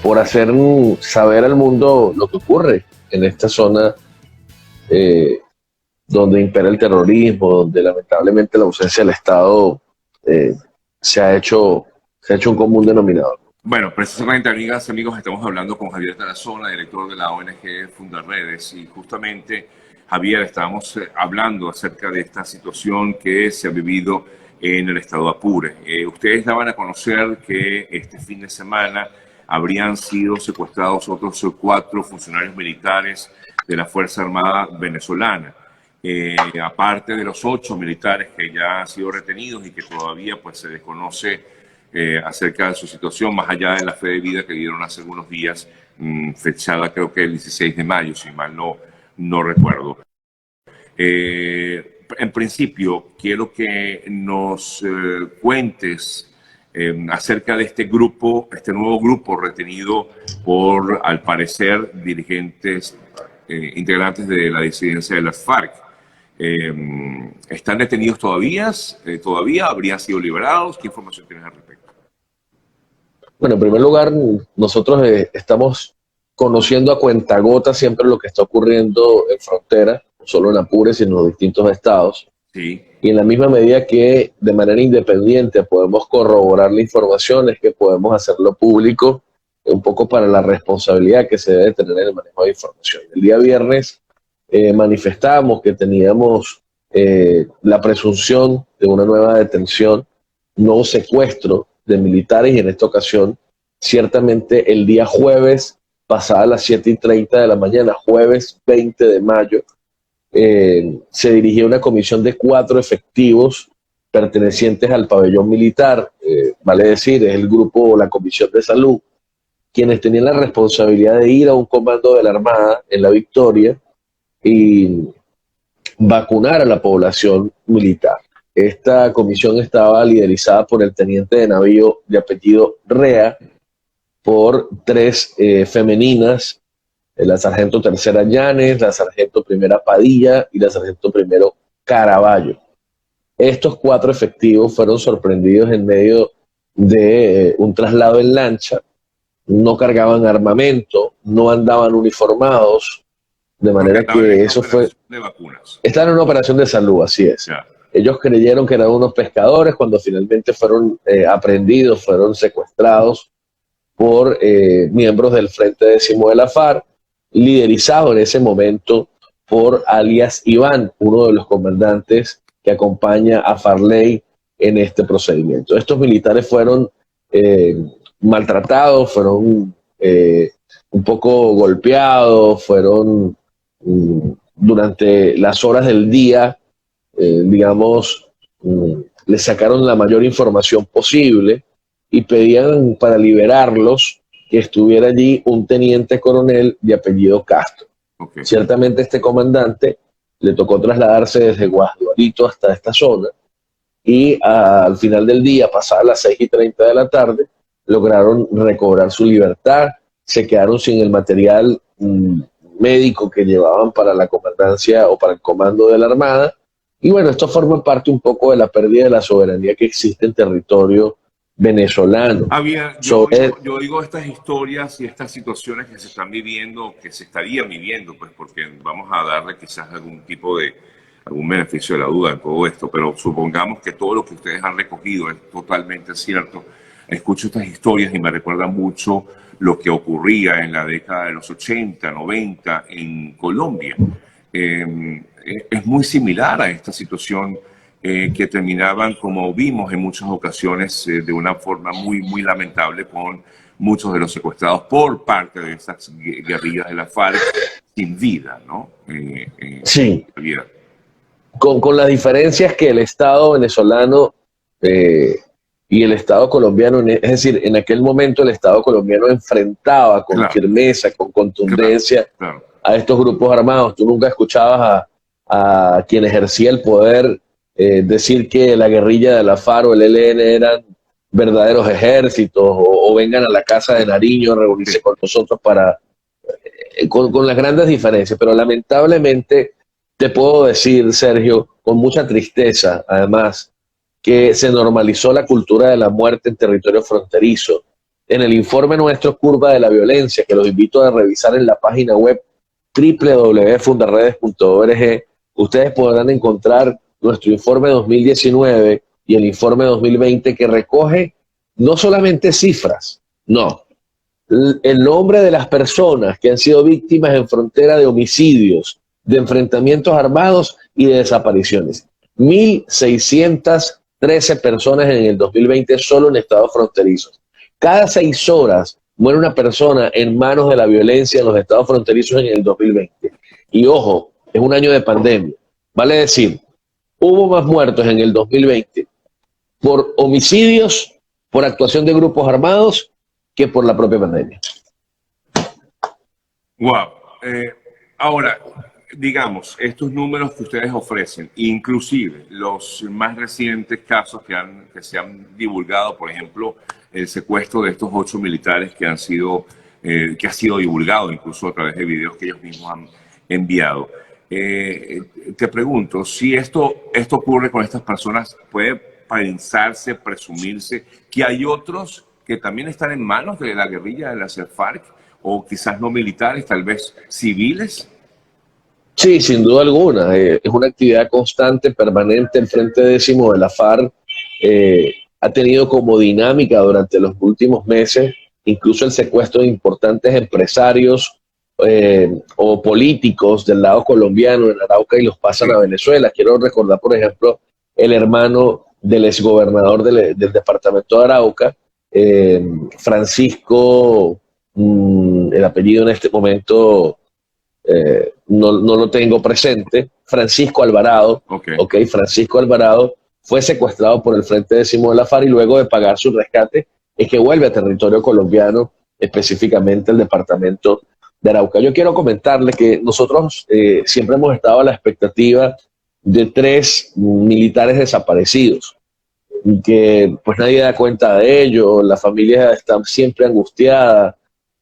por hacer saber al mundo lo que ocurre en esta zona eh, donde impera el terrorismo, donde lamentablemente la ausencia del Estado eh, se ha hecho, se ha hecho un común denominador. Bueno, precisamente, amigas y amigos, estamos hablando con Javier Tarazona, director de la ONG Fundarredes, y justamente, Javier, estábamos hablando acerca de esta situación que se ha vivido en el estado Apure. Ustedes daban a conocer que este fin de semana habrían sido secuestrados otros 4 funcionarios militares de la Fuerza Armada venezolana. Aparte de los 8 militares que ya han sido retenidos y que todavía pues se desconoce acerca de su situación, más allá de la fe de vida que dieron hace algunos días, fechada creo que el 16 de mayo, si mal no recuerdo. En principio, quiero que nos cuentes acerca de este grupo, este nuevo grupo retenido por, al parecer, dirigentes, integrantes de la disidencia de las FARC. ¿Están detenidos todavía? ¿Todavía habrían sido liberados? ¿Qué información tienes al respecto? Bueno, en primer lugar, nosotros estamos conociendo a cuentagotas siempre lo que está ocurriendo en frontera, no solo en Apure, sino en los distintos estados. Sí. Y en la misma medida que de manera independiente podemos corroborar la información, es que podemos hacerlo público, un poco para la responsabilidad que se debe tener en el manejo de información. El día viernes manifestamos que teníamos la presunción de una nueva detención, un nuevo secuestro de militares, y en esta ocasión, ciertamente el día jueves, pasada las 7:30 de la mañana, jueves 20 de mayo, se dirigía una comisión de 4 efectivos pertenecientes al pabellón militar, vale decir, es el grupo, la Comisión de Salud, quienes tenían la responsabilidad de ir a un comando de la Armada en La Victoria y vacunar a la población militar. Esta comisión estaba liderizada por el teniente de navío de apellido Rea, por 3 femeninas, la sargento tercera Llanes, la sargento primera Padilla y la sargento primero Caraballo. Estos 4 efectivos fueron sorprendidos en medio de un traslado en lancha, no cargaban armamento, no andaban uniformados, de manera que eso fue... De vacunas. Estaban en una operación de salud, así es. Ya. Ellos creyeron que eran unos pescadores cuando finalmente fueron aprehendidos, fueron secuestrados por miembros del Frente Décimo de la FARC, liderizado en ese momento por alias Iván, uno de los comandantes que acompaña a Farley en este procedimiento. Estos militares fueron maltratados, fueron un poco golpeados, fueron durante las horas del día, digamos, les sacaron la mayor información posible y pedían para liberarlos que estuviera allí un teniente coronel de apellido Castro. Okay. Ciertamente este comandante le tocó trasladarse desde Guasdualito hasta esta zona y al final del día, pasadas las 6:30 de la tarde, lograron recobrar su libertad, se quedaron sin el material médico que llevaban para la comandancia o para el comando de la Armada. Y bueno, esto forma parte un poco de la pérdida de la soberanía que existe en territorio venezolano. Yo digo estas historias y estas situaciones que se están viviendo, que se estarían viviendo, pues porque vamos a darle quizás algún beneficio de la duda en todo esto, pero supongamos que todo lo que ustedes han recogido es totalmente cierto. Escucho estas historias y me recuerda mucho lo que ocurría en la década de los 80, 90 en Colombia. Es muy similar a esta situación que terminaban, como vimos en muchas ocasiones, de una forma muy lamentable, con muchos de los secuestrados por parte de esas guerrillas de la FARC sin vida, ¿no? Sí. Con las diferencias que el Estado venezolano y el Estado colombiano, es decir, en aquel momento el Estado colombiano enfrentaba con firmeza, con contundencia a estos grupos armados. Tú nunca escuchabas a quien ejercía el poder decir que la guerrilla de la FARC o el ELN eran verdaderos ejércitos o vengan a la casa de Nariño a reunirse con nosotros para con las grandes diferencias. Pero lamentablemente te puedo decir, Sergio, con mucha tristeza, además, que se normalizó la cultura de la muerte en territorio fronterizo. en el informe nuestro Curva de la Violencia, que los invito a revisar en la página web www.fundaredes.org, ustedes podrán encontrar nuestro informe 2019 y el informe 2020, que recoge no solamente cifras, no, el nombre de las personas que han sido víctimas en frontera de homicidios, de enfrentamientos armados y de desapariciones. 1,613 personas en el 2020 solo en estados fronterizos. Cada 6 horas muere una persona en manos de la violencia en los estados fronterizos en el 2020. Y ojo, es un año de pandemia. Vale decir, hubo más muertos en el 2020 por homicidios, por actuación de grupos armados, que por la propia pandemia. Wow. Ahora, digamos, estos números que ustedes ofrecen, inclusive los más recientes casos que se han divulgado, por ejemplo, el secuestro de estos 8 militares que ha sido divulgado incluso a través de videos que ellos mismos han enviado. Te pregunto, si esto ocurre con estas personas, ¿puede pensarse, presumirse que hay otros que también están en manos de la guerrilla de las FARC, o quizás no militares, tal vez civiles? Sí, sin duda alguna. Es una actividad constante, permanente. El Frente Décimo de la FARC ha tenido como dinámica durante los últimos meses incluso el secuestro de importantes empresarios o políticos del lado colombiano en Arauca, y los pasan a Venezuela. Quiero recordar, por ejemplo, el hermano del exgobernador del departamento de Arauca, Francisco, el apellido en este momento no lo tengo presente, Francisco Alvarado. Okay, Francisco Alvarado fue secuestrado por el Frente Décimo de la FARC, y luego de pagar su rescate es que vuelve a territorio colombiano, específicamente el departamento de Arauca. Yo quiero comentarle que nosotros siempre hemos estado a la expectativa de 3 militares desaparecidos, que pues nadie da cuenta de ello, la familia está siempre angustiada.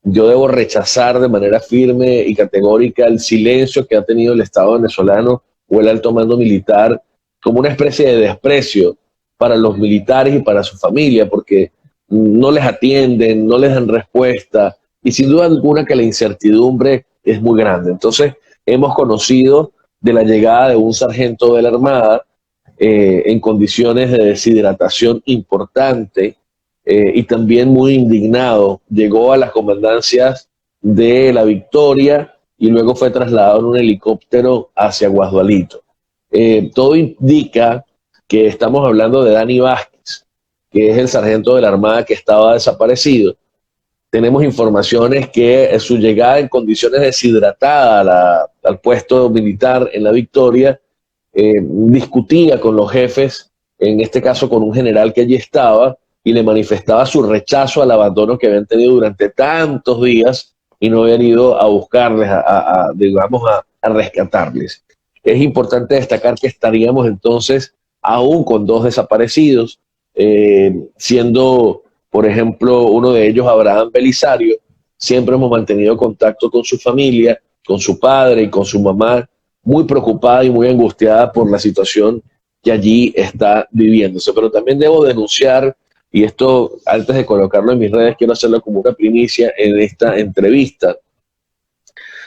Yo debo rechazar de manera firme y categórica el silencio que ha tenido el Estado venezolano o el alto mando militar, como una especie de desprecio para los militares y para su familia, porque no les atienden, no les dan respuesta, y sin duda alguna que la incertidumbre es muy grande. Entonces, hemos conocido de la llegada de un sargento de la Armada en condiciones de deshidratación importante, y también muy indignado. Llegó a las comandancias de La Victoria y luego fue trasladado en un helicóptero hacia Guasdualito. Todo indica que estamos hablando de Dani Vázquez, que es el sargento de la Armada que estaba desaparecido. Tenemos informaciones que su llegada en condiciones deshidratada al puesto militar en La Victoria, discutía con los jefes, en este caso con un general que allí estaba, y le manifestaba su rechazo al abandono que habían tenido durante tantos días y no habían ido a buscarles, a rescatarles. Es importante destacar que estaríamos entonces aún con 2 desaparecidos, siendo, por ejemplo, uno de ellos Abraham Belisario. Siempre hemos mantenido contacto con su familia, con su padre y con su mamá, muy preocupada y muy angustiada por la situación que allí está viviéndose. Pero también debo denunciar, y esto antes de colocarlo en mis redes quiero hacerlo como una primicia en esta entrevista.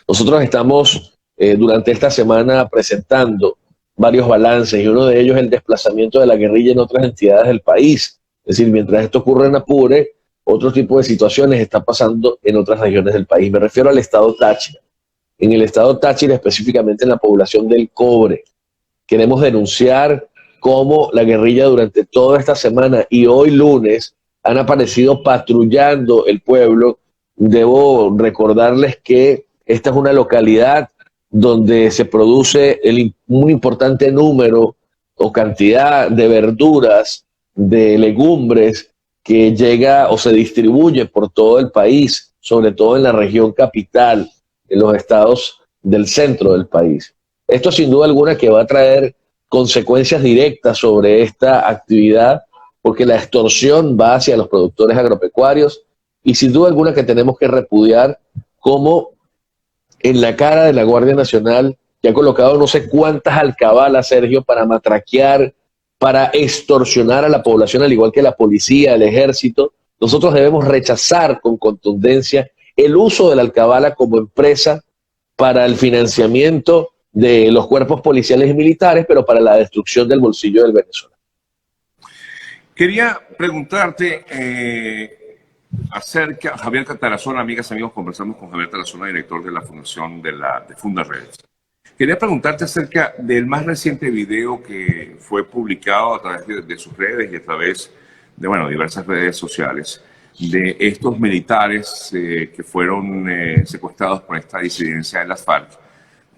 Nosotros estamos durante esta semana presentando varios balances, y uno de ellos es el desplazamiento de la guerrilla en otras entidades del país. Es decir, mientras esto ocurre en Apure, otro tipo de situaciones están pasando en otras regiones del país. Me refiero al estado Táchira. En el estado Táchira, específicamente en la población del Cobre, queremos denunciar cómo la guerrilla durante toda esta semana y hoy lunes han aparecido patrullando el pueblo. Debo recordarles que esta es una localidad donde se produce un importante número o cantidad de verduras, de legumbres, que llega o se distribuye por todo el país, sobre todo en la región capital, en los estados del centro del país. Esto sin duda alguna que va a traer consecuencias directas sobre esta actividad, porque la extorsión va hacia los productores agropecuarios, y sin duda alguna que tenemos que repudiar cómo en la cara de la Guardia Nacional, que ha colocado no sé cuántas alcabalas, Sergio, para matraquear, para extorsionar a la población, al igual que la policía, el ejército, nosotros debemos rechazar con contundencia el uso de la alcabala como empresa para el financiamiento de los cuerpos policiales y militares, pero para la destrucción del bolsillo del venezolano. Quería preguntarte acerca, Javier Tarazona, amigas, amigos, conversamos con Javier Tarazona, director de la fundación de Fundaredes. Quería preguntarte acerca del más reciente video que fue publicado a través de sus redes y a través de diversas redes sociales, de estos militares que fueron secuestrados por esta disidencia de las FARC,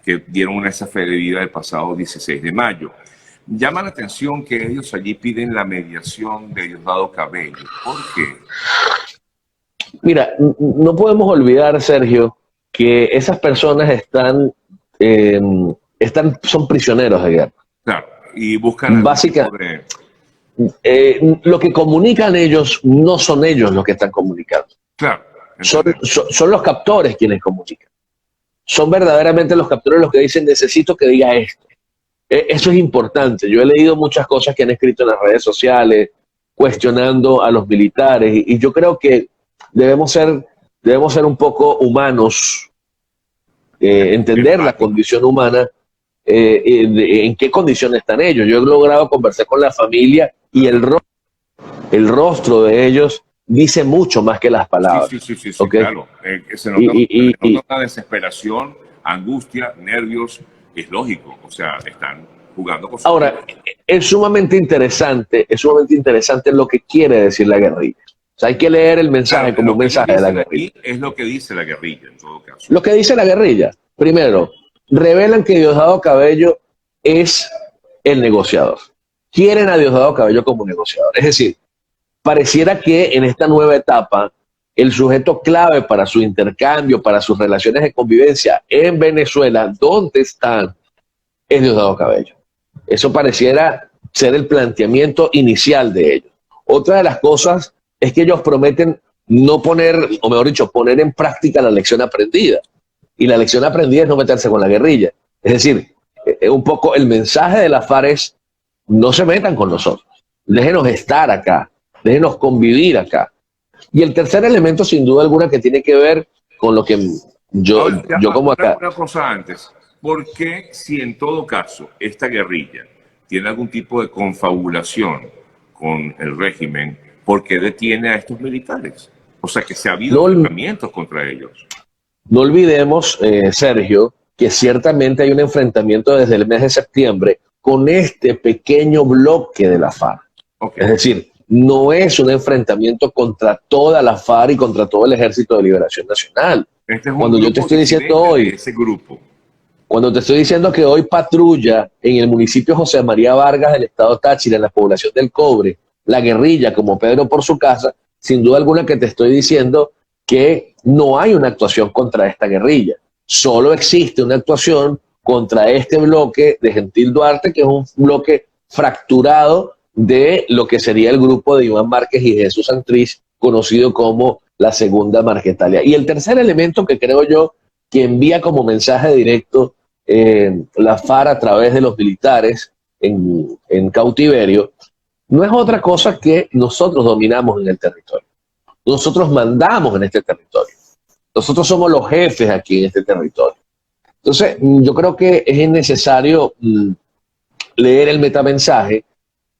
que dieron una cese de vida el pasado 16 de mayo. Llama la atención que ellos allí piden la mediación de Diosdado Cabello. ¿Por qué? Mira, no podemos olvidar, Sergio, que esas personas son prisioneros de guerra. Claro, y buscan... Básicamente, lo que comunican ellos no son ellos los que están comunicando. Claro. Son los captores quienes comunican. Son verdaderamente los captores los que dicen, necesito que diga esto. Eso es importante. Yo he leído muchas cosas que han escrito en las redes sociales, cuestionando a los militares, y yo creo que debemos ser un poco humanos, entender la condición humana, en qué condición están ellos. Yo he logrado conversar con la familia y el rostro de ellos dice mucho más que las palabras. Sí, ¿Okay? Claro. Se nota una desesperación, angustia, nervios. Es lógico, o sea, están jugando con... Ahora, es sumamente interesante lo que quiere decir la guerrilla. O sea, hay que leer el mensaje como un mensaje de la guerrilla. Es lo que dice la guerrilla, en todo caso. Lo que dice la guerrilla, primero, revelan que Diosdado Cabello es el negociador. Quieren a Diosdado Cabello como negociador. Es decir, pareciera que en esta nueva etapa, el sujeto clave para su intercambio, para sus relaciones de convivencia en Venezuela, ¿dónde están? Es Diosdado Cabello. Eso pareciera ser el planteamiento inicial de ellos. Otra de las cosas es que ellos prometen no poner, o mejor dicho, poner en práctica la lección aprendida. Y la lección aprendida es no meterse con la guerrilla. Es decir, un poco el mensaje de la FARC es, no se metan con nosotros. Déjenos estar acá. Déjenos convivir acá. Y el tercer elemento, sin duda alguna, que tiene que ver con lo que yo como acá... Una cosa antes. ¿Por qué, si en todo caso esta guerrilla tiene algún tipo de confabulación con el régimen, por qué detiene a estos militares? O sea, que se ha habido enfrentamientos contra ellos. No olvidemos, Sergio, que ciertamente hay un enfrentamiento desde el mes de septiembre con este pequeño bloque de la FARC. Okay. Es decir, no es un enfrentamiento contra toda la FARC y contra todo el Ejército de Liberación Nacional. Cuando yo te estoy diciendo hoy, ese grupo. Cuando te estoy diciendo que hoy patrulla en el municipio José María Vargas del estado Táchira, en la población del Cobre, la guerrilla como Pedro por su casa, sin duda alguna que te estoy diciendo que no hay una actuación contra esta guerrilla. Solo existe una actuación contra este bloque de Gentil Duarte, que es un bloque fracturado de lo que sería el grupo de Iván Márquez y Jesús Santrich, conocido como la Segunda Marquetalia. Y el tercer elemento que creo yo que envía como mensaje directo la FARC a través de los militares en cautiverio, no es otra cosa que nosotros dominamos en el territorio. Nosotros mandamos en este territorio. Nosotros somos los jefes aquí en este territorio. Entonces, yo creo que es necesario leer el metamensaje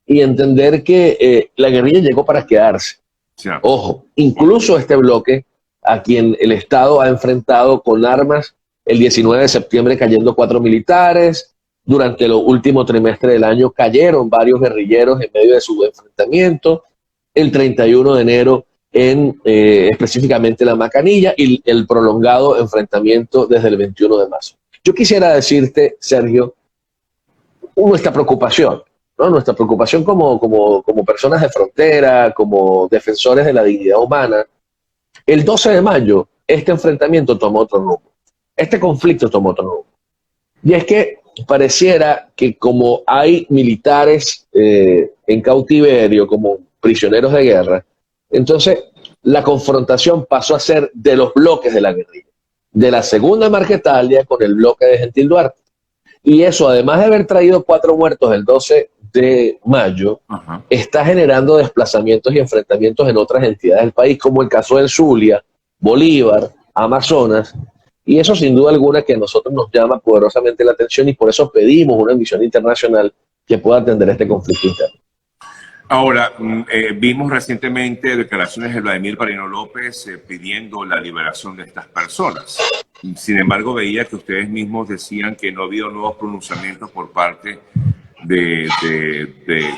y entender que la guerrilla llegó para quedarse. Sí. Ojo, incluso este bloque a quien el Estado ha enfrentado con armas el 19 de septiembre cayendo 4 militares, durante el último trimestre del año cayeron varios guerrilleros en medio de su enfrentamiento, el 31 de enero específicamente la Macanilla y el prolongado enfrentamiento desde el 21 de marzo. Yo quisiera decirte, Sergio, nuestra preocupación, ¿no? Nuestra preocupación como personas de frontera, como defensores de la dignidad humana. El 12 de mayo, este enfrentamiento tomó otro rumbo. Este conflicto tomó otro rumbo. Y es que pareciera que como hay militares en cautiverio, como prisioneros de guerra, entonces la confrontación pasó a ser de los bloques de la guerrilla, de la Segunda Marquetalia con el bloque de Gentil Duarte. Y eso, además de haber traído 4 muertos el 12 de mayo está generando desplazamientos y enfrentamientos en otras entidades del país, como el caso del Zulia, Bolívar, Amazonas, y eso sin duda alguna que a nosotros nos llama poderosamente la atención y por eso pedimos una misión internacional que pueda atender este conflicto interno. Ahora, vimos recientemente declaraciones de Vladimir Padrino López pidiendo la liberación de estas personas. Sin embargo, veía que ustedes mismos decían que no ha habido nuevos pronunciamientos por parte de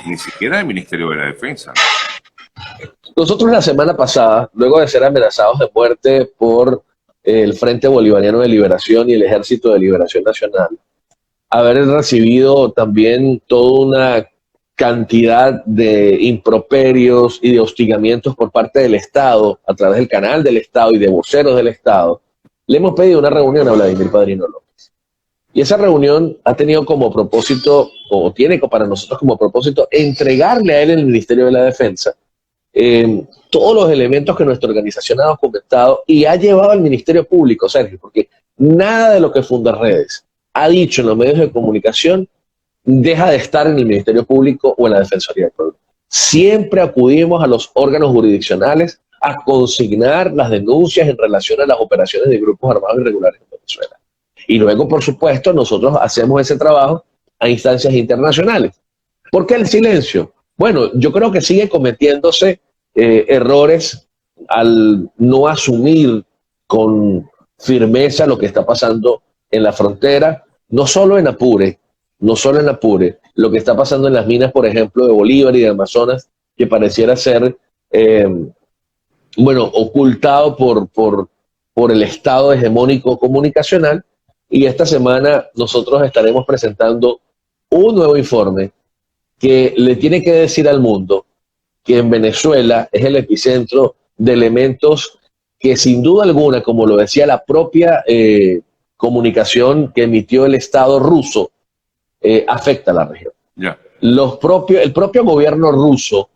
ni siquiera del Ministerio de la Defensa. Nosotros la semana pasada, luego de ser amenazados de muerte por el Frente Bolivariano de Liberación y el Ejército de Liberación Nacional, haber recibido también toda una cantidad de improperios y de hostigamientos por parte del Estado, a través del canal del Estado y de voceros del Estado, le hemos pedido una reunión a Vladimir Padrino López. Y esa reunión ha tenido como propósito, o tiene para nosotros como propósito, entregarle a él en el Ministerio de la Defensa todos los elementos que nuestra organización ha documentado y ha llevado al Ministerio Público, Sergio, porque nada de lo que Fundarredes ha dicho en los medios de comunicación deja de estar en el Ministerio Público o en la Defensoría del Pueblo. Siempre acudimos a los órganos jurisdiccionales a consignar las denuncias en relación a las operaciones de grupos armados irregulares en Venezuela. Y luego, por supuesto, nosotros hacemos ese trabajo a instancias internacionales. ¿Por qué el silencio? Bueno, yo creo que sigue cometiéndose errores al no asumir con firmeza lo que está pasando en la frontera, no solo en Apure, lo que está pasando en las minas, por ejemplo, de Bolívar y de Amazonas, que pareciera ser, ocultado por el Estado hegemónico comunicacional. Y esta semana nosotros estaremos presentando un nuevo informe que le tiene que decir al mundo que en Venezuela es el epicentro de elementos que sin duda alguna, como lo decía la propia comunicación que emitió el Estado ruso, afecta a la región. Yeah. El propio gobierno ruso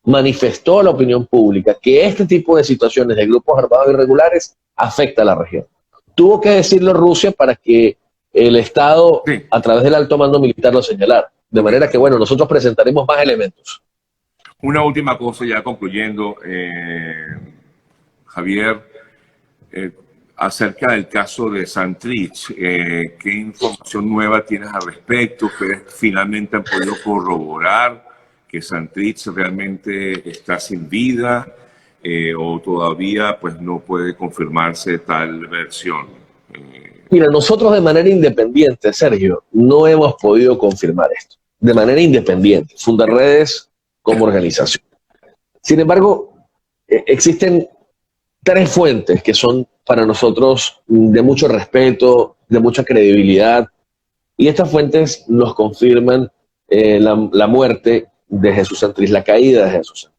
manifestó a la opinión pública que este tipo de situaciones de grupos armados irregulares afecta a la región. Tuvo que decirlo Rusia para que el Estado, sí, a través del alto mando militar, lo señalara. De manera que, bueno, nosotros presentaremos más elementos. Una última cosa, ya concluyendo, Javier, acerca del caso de Santrich, ¿qué información nueva tienes al respecto? ¿Ustedes finalmente han podido corroborar que Santrich realmente está sin vida o todavía pues no puede confirmarse tal versión? Mira, nosotros de manera independiente, Sergio, no hemos podido confirmar esto. De manera independiente, Fundarredes como organización. Sin embargo, existen tres fuentes que son para nosotros de mucho respeto, de mucha credibilidad, y estas fuentes nos confirman la muerte de Jesús Santrich, la caída de Jesús Santrich.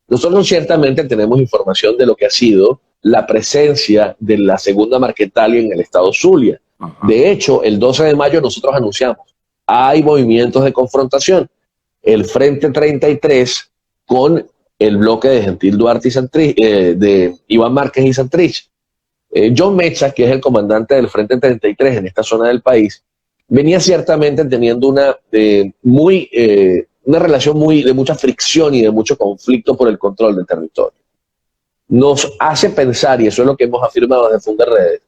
Nosotros ciertamente tenemos información de lo que ha sido la presencia de la segunda Marquetalia en el estado Zulia. De hecho, el 12 de mayo nosotros anunciamos, hay movimientos de confrontación. El Frente 33 con el bloque de Gentil Duarte y Santrich, de Iván Márquez y Santrich. John Mecha, que es el comandante del Frente 33 en esta zona del país, venía ciertamente teniendo una relación de mucha fricción y de mucho conflicto por el control del territorio. Nos hace pensar, y eso es lo que hemos afirmado desde Fundarredes,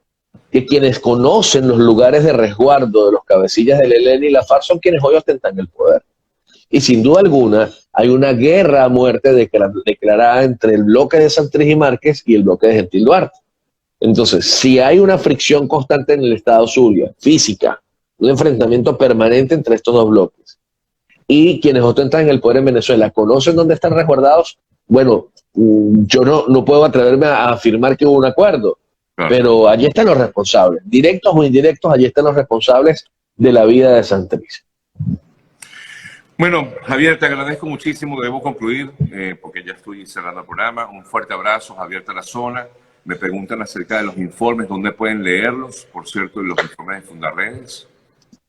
que quienes conocen los lugares de resguardo de los cabecillas del ELN y la FARC son quienes hoy ostentan el poder. Y sin duda alguna hay una guerra a muerte declarada entre el bloque de Santrich y Márquez y el bloque de Gentil Duarte. Entonces, si hay una fricción constante en el estado Zulia, física, un enfrentamiento permanente entre estos dos bloques, y quienes ostentan el poder en Venezuela conocen dónde están resguardados, bueno, yo no puedo atreverme a afirmar que hubo un acuerdo, claro, pero allí están los responsables, directos o indirectos, allí están los responsables de la vida de Santrich. Bueno, Javier, te agradezco muchísimo, debo concluir porque ya estoy cerrando el programa. Un fuerte abrazo, Javier Tarazona. Me preguntan acerca de los informes, ¿dónde pueden leerlos? Por cierto, los informes de Fundarredes.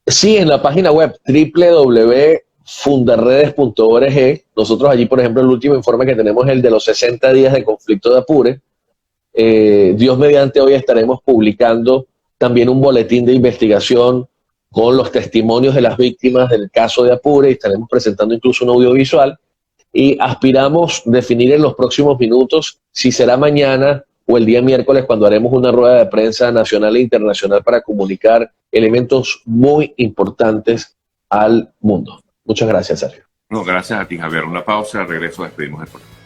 Sí, en la página web www.fundarredes.org. Nosotros allí, por ejemplo, el último informe que tenemos es el de los 60 días de conflicto de Apure. Dios mediante, hoy estaremos publicando también un boletín de investigación con los testimonios de las víctimas del caso de Apure, y estaremos presentando incluso un audiovisual, y aspiramos definir en los próximos minutos si será mañana o el día miércoles, cuando haremos una rueda de prensa nacional e internacional para comunicar elementos muy importantes al mundo. Muchas gracias, Sergio. No, gracias a ti, Javier. Una pausa, regreso, despedimos el programa.